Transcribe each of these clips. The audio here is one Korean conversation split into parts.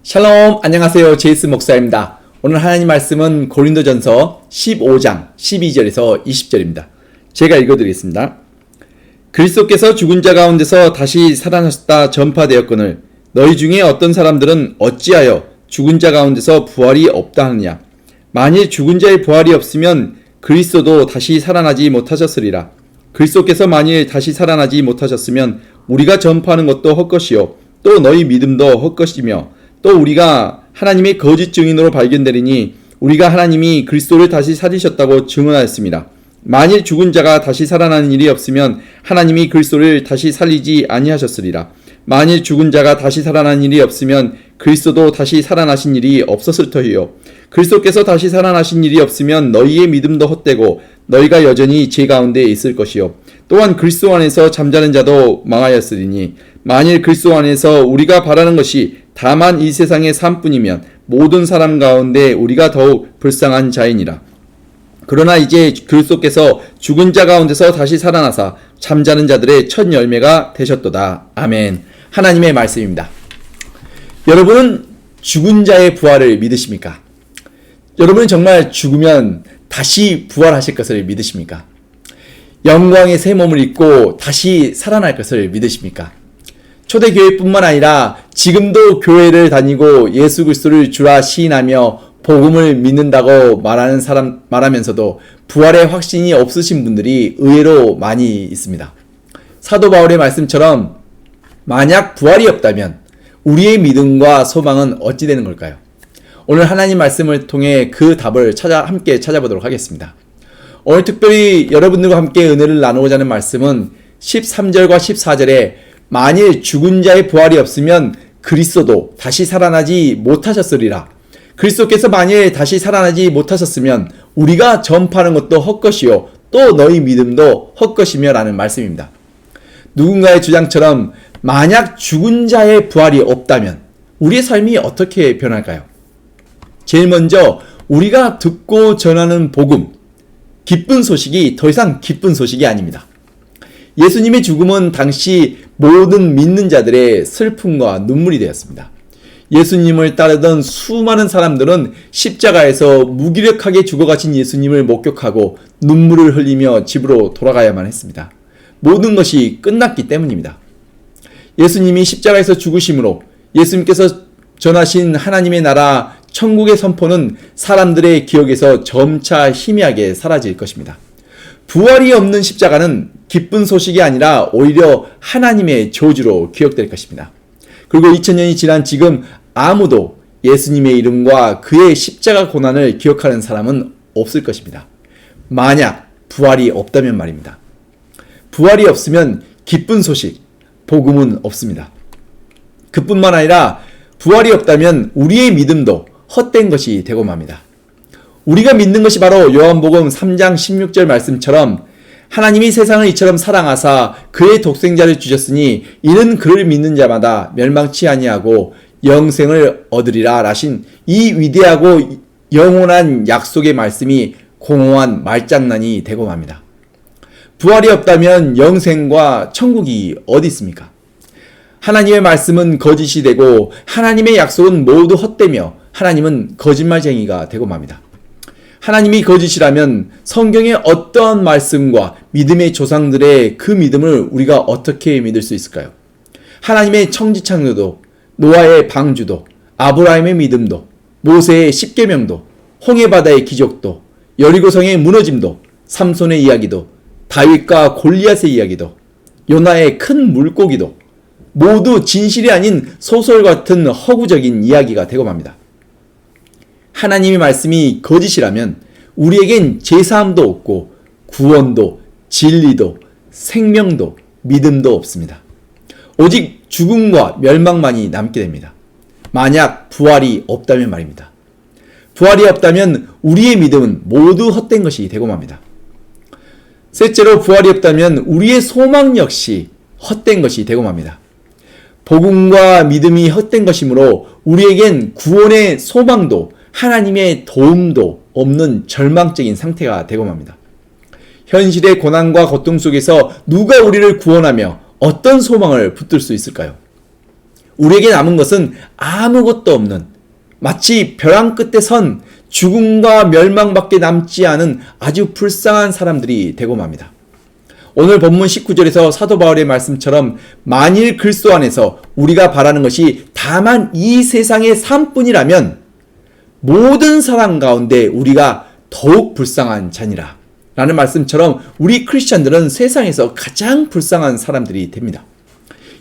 샬롬, 안녕하세요. 제이스 목사입니다. 오늘 하나님 말씀은 고린도전서 15장 12절에서 20절입니다. 제가 읽어드리겠습니다. 그리스도께서 죽은 자 가운데서 다시 살아나셨다 전파되었거늘 너희 중에 어떤 사람들은 어찌하여 죽은 자 가운데서 부활이 없다 하느냐. 만일 죽은 자의 부활이 없으면 그리스도도 다시 살아나지 못하셨으리라. 그리스도께서 만일 다시 살아나지 못하셨으면 우리가 전파하는 것도 헛것이요 또 너희 믿음도 헛것이며 또 우리가 하나님의 거짓 증인으로 발견되리니 우리가 하나님이 그리스도를 다시 살리셨다고 증언하였습니다. 만일 죽은 자가 다시 살아나는 일이 없으면 하나님이 그리스도를 다시 살리지 아니하셨으리라. 만일 죽은 자가 다시 살아나는 일이 없으면 그리스도도 다시 살아나신 일이 없었을 터이요. 그리스도께서 다시 살아나신 일이 없으면 너희의 믿음도 헛되고 너희가 여전히 죄 가운데 있을 것이요. 또한 그리스도 안에서 잠자는 자도 망하였으리니 만일 그리스도 안에서 우리가 바라는 것이 다만 이 세상의 삶뿐이면 모든 사람 가운데 우리가 더욱 불쌍한 자이니라. 그러나 이제 그리스도께서 죽은 자 가운데서 다시 살아나사 잠자는 자들의 첫 열매가 되셨도다. 아멘. 하나님의 말씀입니다. 여러분은 죽은 자의 부활을 믿으십니까? 여러분은 정말 죽으면 다시 부활하실 것을 믿으십니까? 영광의 새 몸을 입고 다시 살아날 것을 믿으십니까? 초대교회뿐만 아니라 지금도 교회를 다니고 예수 그리스도를 주라 시인하며 복음을 믿는다고 말하면서도 부활의 확신이 없으신 분들이 의외로 많이 있습니다. 사도 바울의 말씀처럼 만약 부활이 없다면 우리의 믿음과 소망은 어찌 되는 걸까요? 오늘 하나님 말씀을 통해 그 답을 함께 찾아보도록 하겠습니다. 오늘 특별히 여러분들과 함께 은혜를 나누고자 하는 말씀은 13절과 14절에 만일 죽은 자의 부활이 없으면 그리스도도 다시 살아나지 못하셨으리라. 그리스도께서 만일 다시 살아나지 못하셨으면 우리가 전파하는 것도 헛것이요 또 너희 믿음도 헛것이며 라는 말씀입니다. 누군가의 주장처럼 만약 죽은 자의 부활이 없다면 우리의 삶이 어떻게 변할까요? 제일 먼저 우리가 듣고 전하는 복음, 기쁜 소식이 더 이상 기쁜 소식이 아닙니다. 예수님의 죽음은 당시 모든 믿는 자들의 슬픔과 눈물이 되었습니다. 예수님을 따르던 수많은 사람들은 십자가에서 무기력하게 죽어가신 예수님을 목격하고 눈물을 흘리며 집으로 돌아가야만 했습니다. 모든 것이 끝났기 때문입니다. 예수님이 십자가에서 죽으심으로 예수님께서 전하신 하나님의 나라 천국의 선포는 사람들의 기억에서 점차 희미하게 사라질 것입니다. 부활이 없는 십자가는 기쁜 소식이 아니라 오히려 하나님의 저주로 기억될 것입니다. 그리고 2000년이 지난 지금 아무도 예수님의 이름과 그의 십자가 고난을 기억하는 사람은 없을 것입니다. 만약 부활이 없다면 말입니다. 부활이 없으면 기쁜 소식, 복음은 없습니다. 그뿐만 아니라 부활이 없다면 우리의 믿음도 헛된 것이 되고 맙니다. 우리가 믿는 것이 바로 요한복음 3장 16절 말씀처럼 하나님이 세상을 이처럼 사랑하사 그의 독생자를 주셨으니 이는 그를 믿는 자마다 멸망치 아니하고 영생을 얻으리라 라신 이 위대하고 영원한 약속의 말씀이 공허한 말장난이 되고 맙니다. 부활이 없다면 영생과 천국이 어디 있습니까? 하나님의 말씀은 거짓이 되고 하나님의 약속은 모두 헛되며 하나님은 거짓말쟁이가 되고 맙니다. 하나님이 거짓이라면 성경의 어떠한 말씀과 믿음의 조상들의 그 믿음을 우리가 어떻게 믿을 수 있을까요? 하나님의 청지창조도, 노아의 방주도, 아브라함의 믿음도, 모세의 십계명도, 홍해바다의 기적도, 여리고성의 무너짐도, 삼손의 이야기도, 다윗과 골리앗의 이야기도, 요나의 큰 물고기도 모두 진실이 아닌 소설 같은 허구적인 이야기가 되고 맙니다. 하나님의 말씀이 거짓이라면 우리에겐 제사함도 없고 구원도 진리도 생명도 믿음도 없습니다. 오직 죽음과 멸망만이 남게 됩니다. 만약 부활이 없다면 말입니다. 부활이 없다면 우리의 믿음은 모두 헛된 것이 되고 맙니다. 셋째로 부활이 없다면 우리의 소망 역시 헛된 것이 되고 맙니다. 복음과 믿음이 헛된 것이므로 우리에겐 구원의 소망도 하나님의 도움도 없는 절망적인 상태가 되고 맙니다. 현실의 고난과 고통 속에서 누가 우리를 구원하며 어떤 소망을 붙들 수 있을까요? 우리에게 남은 것은 아무것도 없는, 마치 벼랑 끝에 선 죽음과 멸망밖에 남지 않은 아주 불쌍한 사람들이 되고 맙니다. 오늘 본문 19절에서 사도 바울의 말씀처럼 만일 그리스도 안에서 우리가 바라는 것이 다만 이 세상의 삶뿐이라면 모든 사람 가운데 우리가 더욱 불쌍한 자니라 라는 말씀처럼 우리 크리스찬들은 세상에서 가장 불쌍한 사람들이 됩니다.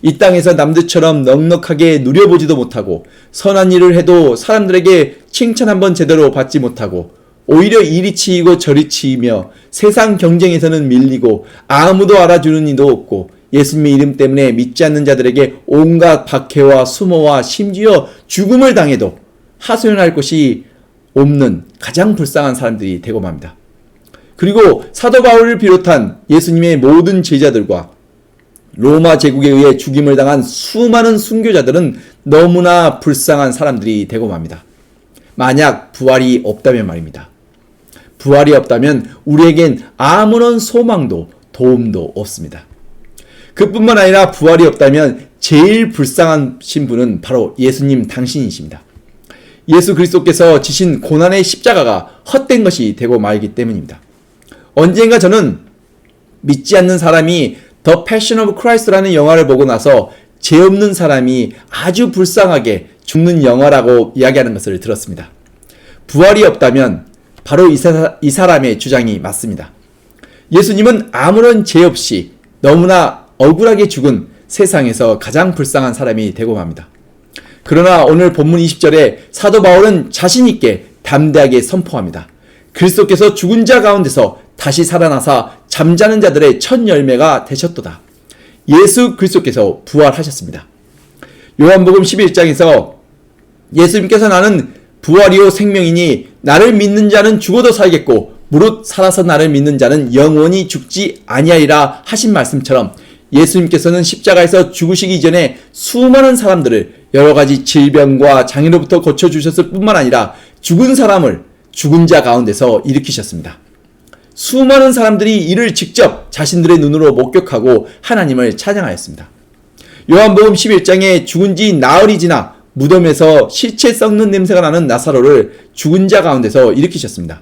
이 땅에서 남들처럼 넉넉하게 누려보지도 못하고 선한 일을 해도 사람들에게 칭찬 한번 제대로 받지 못하고 오히려 이리 치이고 저리 치이며 세상 경쟁에서는 밀리고 아무도 알아주는 이도 없고 예수님의 이름 때문에 믿지 않는 자들에게 온갖 박해와 수모와 심지어 죽음을 당해도 하소연할 곳이 없는 가장 불쌍한 사람들이 되고 맙니다. 그리고 사도 바울을 비롯한 예수님의 모든 제자들과 로마 제국에 의해 죽임을 당한 수많은 순교자들은 너무나 불쌍한 사람들이 되고 맙니다. 만약 부활이 없다면 말입니다. 부활이 없다면 우리에겐 아무런 소망도 도움도 없습니다. 그뿐만 아니라 부활이 없다면 제일 불쌍하신 분은 바로 예수님 당신이십니다. 예수 그리스도께서 지신 고난의 십자가가 헛된 것이 되고 말기 때문입니다. 언젠가 저는 믿지 않는 사람이 The Passion of Christ라는 영화를 보고 나서 죄 없는 사람이 아주 불쌍하게 죽는 영화라고 이야기하는 것을 들었습니다. 부활이 없다면 바로 이 사람의 주장이 맞습니다. 예수님은 아무런 죄 없이 너무나 억울하게 죽은 세상에서 가장 불쌍한 사람이 되고 맙니다. 그러나 오늘 본문 20절에 사도 바울은 자신 있게 담대하게 선포합니다. 그리스도께서 죽은 자 가운데서 다시 살아나사 잠자는 자들의 첫 열매가 되셨도다. 예수 그리스도께서 부활하셨습니다. 요한복음 11장에서 예수님께서 나는 부활이요 생명이니 나를 믿는 자는 죽어도 살겠고 무릇 살아서 나를 믿는 자는 영원히 죽지 아니하리라 하신 말씀처럼 예수님께서는 십자가에서 죽으시기 전에 수많은 사람들을 여러 가지 질병과 장애로부터 고쳐주셨을 뿐만 아니라 죽은 사람을 죽은 자 가운데서 일으키셨습니다. 수많은 사람들이 이를 직접 자신들의 눈으로 목격하고 하나님을 찬양하였습니다. 요한복음 11장에 죽은 지 나흘이 지나 무덤에서 시체 썩는 냄새가 나는 나사로를 죽은 자 가운데서 일으키셨습니다.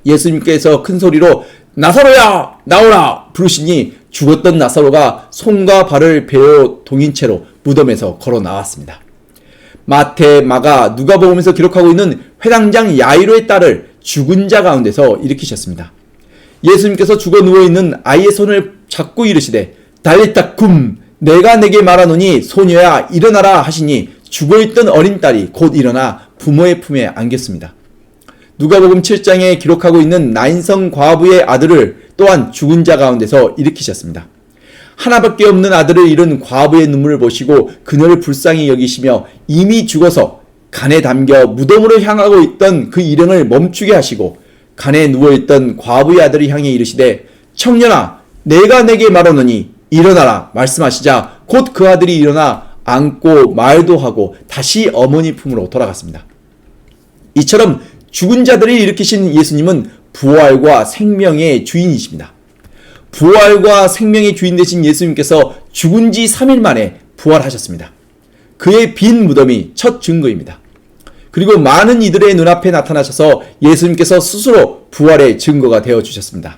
예수님께서 큰 소리로 나사로야 나오라 부르시니 죽었던 나사로가 손과 발을 베어 동인 채로 무덤에서 걸어 나왔습니다. 마태, 마가, 누가복음에서 기록하고 있는 회당장 야이로의 딸을 죽은 자 가운데서 일으키셨습니다. 예수님께서 죽어 누워있는 아이의 손을 잡고 이르시되 달리타 쿰 내가 내게 말하노니 소녀야 일어나라 하시니 죽어있던 어린 딸이 곧 일어나 부모의 품에 안겼습니다. 누가복음 7장에 기록하고 있는 나인성 과부의 아들을 또한 죽은 자 가운데서 일으키셨습니다. 하나밖에 없는 아들을 잃은 과부의 눈물을 보시고 그녀를 불쌍히 여기시며 이미 죽어서 간에 담겨 무덤으로 향하고 있던 그 일행을 멈추게 하시고 간에 누워있던 과부의 아들을 향해 이르시되 청년아 내가 내게 말하노니 일어나라 말씀하시자 곧 그 아들이 일어나 안고 말도 하고 다시 어머니 품으로 돌아갔습니다. 이처럼 죽은 자들을 일으키신 예수님은 부활과 생명의 주인이십니다. 부활과 생명의 주인 되신 예수님께서 죽은 지 3일 만에 부활하셨습니다. 그의 빈 무덤이 첫 증거입니다. 그리고 많은 이들의 눈앞에 나타나셔서 예수님께서 스스로 부활의 증거가 되어주셨습니다.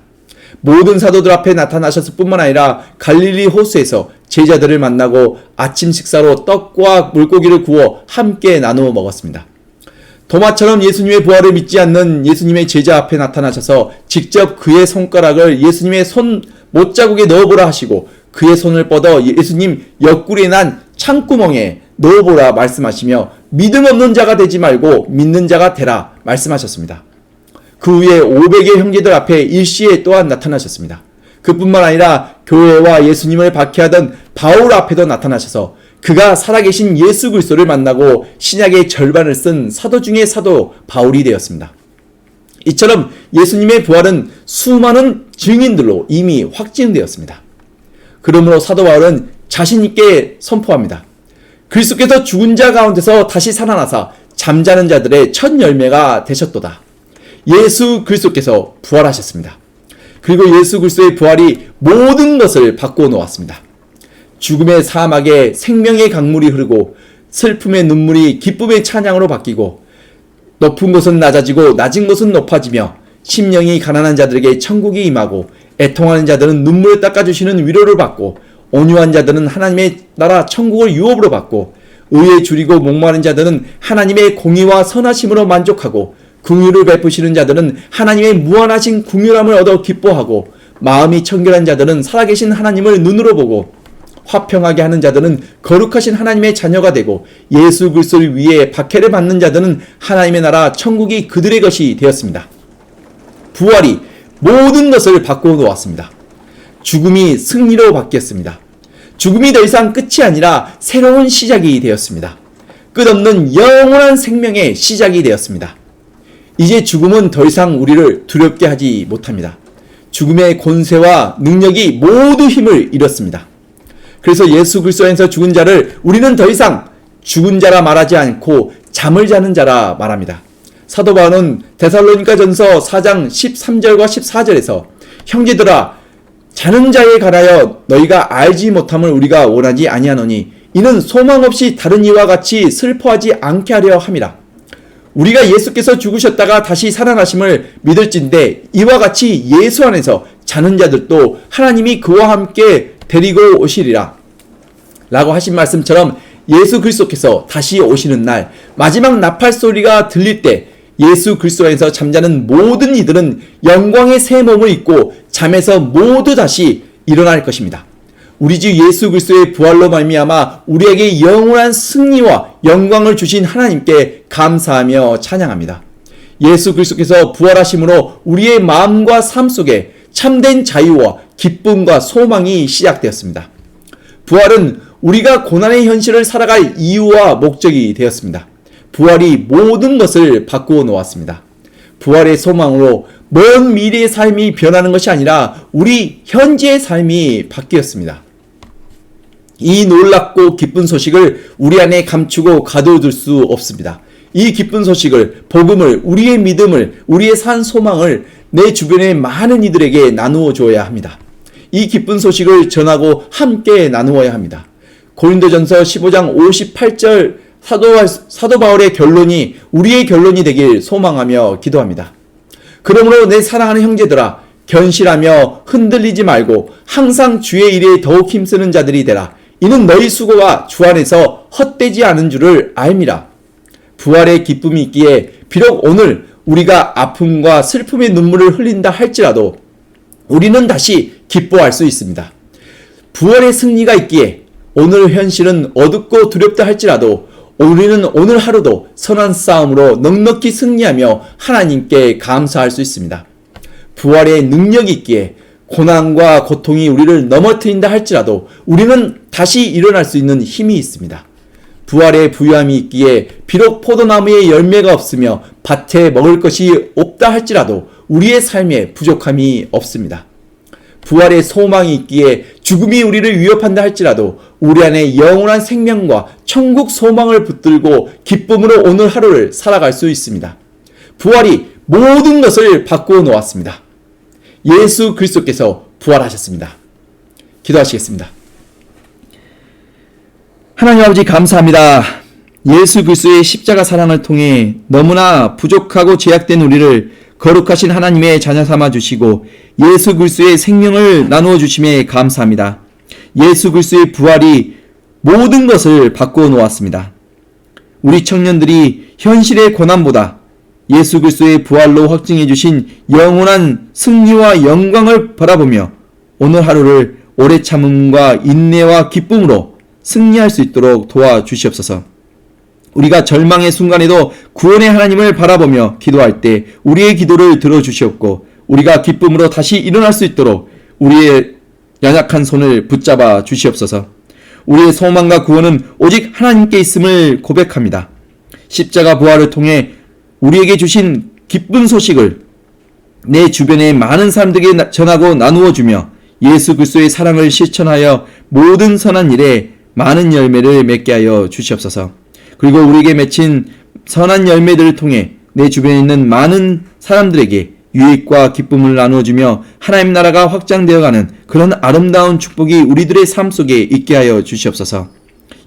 모든 사도들 앞에 나타나셨을 뿐만 아니라 갈릴리 호수에서 제자들을 만나고 아침 식사로 떡과 물고기를 구워 함께 나누어 먹었습니다. 도마처럼 예수님의 부활을 믿지 않는 예수님의 제자 앞에 나타나셔서 직접 그의 손가락을 예수님의 손 못자국에 넣어보라 하시고 그의 손을 뻗어 예수님 옆구리에 난 창구멍에 넣어보라 말씀하시며 믿음 없는 자가 되지 말고 믿는 자가 되라 말씀하셨습니다. 그 후에 500의 형제들 앞에 일시에 또한 나타나셨습니다. 그뿐만 아니라 교회와 예수님을 박해하던 바울 앞에도 나타나셔서 그가 살아계신 예수 그리스도를 만나고 신약의 절반을 쓴 사도 중의 사도 바울이 되었습니다. 이처럼 예수님의 부활은 수많은 증인들로 이미 확진되었습니다. 그러므로 사도 바울은 자신 있게 선포합니다. 그리스도께서 죽은 자 가운데서 다시 살아나사 잠자는 자들의 첫 열매가 되셨도다. 예수 그리스도께서 부활하셨습니다. 그리고 예수 그리스도의 부활이 모든 것을 바꾸어 놓았습니다. 죽음의 사막에 생명의 강물이 흐르고 슬픔의 눈물이 기쁨의 찬양으로 바뀌고 높은 곳은 낮아지고 낮은 곳은 높아지며 심령이 가난한 자들에게 천국이 임하고 애통하는 자들은 눈물을 닦아주시는 위로를 받고 온유한 자들은 하나님의 나라 천국을 유업으로 받고 의에 줄이고 목마른 자들은 하나님의 공의와 선하심으로 만족하고 긍휼을 베푸시는 자들은 하나님의 무한하신 긍휼함을 얻어 기뻐하고 마음이 청결한 자들은 살아계신 하나님을 눈으로 보고 화평하게 하는 자들은 거룩하신 하나님의 자녀가 되고 예수 그리스도를 위해 박해를 받는 자들은 하나님의 나라 천국이 그들의 것이 되었습니다. 부활이 모든 것을 바꾸어 놓았습니다. 죽음이 승리로 바뀌었습니다. 죽음이 더 이상 끝이 아니라 새로운 시작이 되었습니다. 끝없는 영원한 생명의 시작이 되었습니다. 이제 죽음은 더 이상 우리를 두렵게 하지 못합니다. 죽음의 권세와 능력이 모두 힘을 잃었습니다. 그래서 예수 그리스도 안에서 죽은 자를 우리는 더 이상 죽은 자라 말하지 않고 잠을 자는 자라 말합니다. 사도 바울은 데살로니가전서 4장 13절과 14절에서 형제들아 자는 자에 관하여 너희가 알지 못함을 우리가 원하지 아니하노니 이는 소망 없이 다른 이와 같이 슬퍼하지 않게 하려 함이라. 우리가 예수께서 죽으셨다가 다시 살아나심을 믿을진대 이와 같이 예수 안에서 자는 자들도 하나님이 그와 함께 데리고 오시리라 라고 하신 말씀처럼 예수 그리스도께서 다시 오시는 날 마지막 나팔 소리가 들릴 때 예수 그리스도 안에서 잠자는 모든 이들은 영광의 새 몸을 입고 잠에서 모두 다시 일어날 것입니다. 우리 주 예수 그리스도의 부활로 말미암아 우리에게 영원한 승리와 영광을 주신 하나님께 감사하며 찬양합니다. 예수 그리스도께서 부활하심으로 우리의 마음과 삶 속에 참된 자유와 기쁨과 소망이 시작되었습니다. 부활은 우리가 고난의 현실을 살아갈 이유와 목적이 되었습니다. 부활이 모든 것을 바꾸어 놓았습니다. 부활의 소망으로 먼 미래의 삶이 변하는 것이 아니라 우리 현재의 삶이 바뀌었습니다. 이 놀랍고 기쁜 소식을 우리 안에 감추고 가둬둘 수 없습니다. 이 기쁜 소식을, 복음을, 우리의 믿음을, 우리의 산 소망을 내 주변의 많은 이들에게 나누어 줘야 합니다. 이 기쁜 소식을 전하고 함께 나누어야 합니다. 고린도전서 15장 58절 사도 바울의 결론이 우리의 결론이 되길 소망하며 기도합니다. 그러므로 내 사랑하는 형제들아 견실하며 흔들리지 말고 항상 주의 일에 더욱 힘쓰는 자들이 되라. 이는 너희 수고가 주 안에서 헛되지 않은 줄을 알미라. 부활의 기쁨이 있기에 비록 오늘 우리가 아픔과 슬픔의 눈물을 흘린다 할지라도 우리는 다시 기뻐할 수 있습니다. 부활의 승리가 있기에 오늘 현실은 어둡고 두렵다 할지라도 우리는 오늘 하루도 선한 싸움으로 넉넉히 승리하며 하나님께 감사할 수 있습니다. 부활의 능력이 있기에 고난과 고통이 우리를 넘어뜨린다 할지라도 우리는 다시 일어날 수 있는 힘이 있습니다. 부활의 부유함이 있기에 비록 포도나무에 열매가 없으며 밭에 먹을 것이 없다 할지라도 우리의 삶에 부족함이 없습니다. 부활의 소망이 있기에 죽음이 우리를 위협한다 할지라도 우리 안에 영원한 생명과 천국 소망을 붙들고 기쁨으로 오늘 하루를 살아갈 수 있습니다. 부활이 모든 것을 바꾸어 놓았습니다. 예수 그리스도께서 부활하셨습니다. 기도하시겠습니다. 하나님 아버지 감사합니다. 예수 그리스도의 십자가 사랑을 통해 너무나 부족하고 제약된 우리를 거룩하신 하나님의 자녀 삼아 주시고 예수 그리스도의 생명을 나누어 주심에 감사합니다. 예수 그리스도의 부활이 모든 것을 바꾸어 놓았습니다. 우리 청년들이 현실의 고난보다 예수 그리스도의 부활로 확증해 주신 영원한 승리와 영광을 바라보며 오늘 하루를 오래 참음과 인내와 기쁨으로 승리할 수 있도록 도와주시옵소서. 우리가 절망의 순간에도 구원의 하나님을 바라보며 기도할 때 우리의 기도를 들어주시옵고 우리가 기쁨으로 다시 일어날 수 있도록 우리의 연약한 손을 붙잡아 주시옵소서. 우리의 소망과 구원은 오직 하나님께 있음을 고백합니다. 십자가 부활을 통해 우리에게 주신 기쁜 소식을 내 주변의 많은 사람들에게 전하고 나누어 주며 예수 그리스도의 사랑을 실천하여 모든 선한 일에 많은 열매를 맺게 하여 주시옵소서. 그리고 우리에게 맺힌 선한 열매들을 통해 내 주변에 있는 많은 사람들에게 유익과 기쁨을 나누어주며 하나님 나라가 확장되어가는 그런 아름다운 축복이 우리들의 삶 속에 있게 하여 주시옵소서.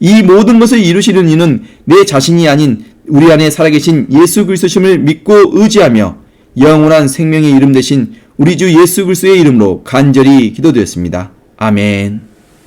이 모든 것을 이루시는 이는 내 자신이 아닌 우리 안에 살아계신 예수 그리스도심을 믿고 의지하며 영원한 생명의 이름 되신 우리 주 예수 그리스도의 이름으로 간절히 기도드렸습니다. 아멘.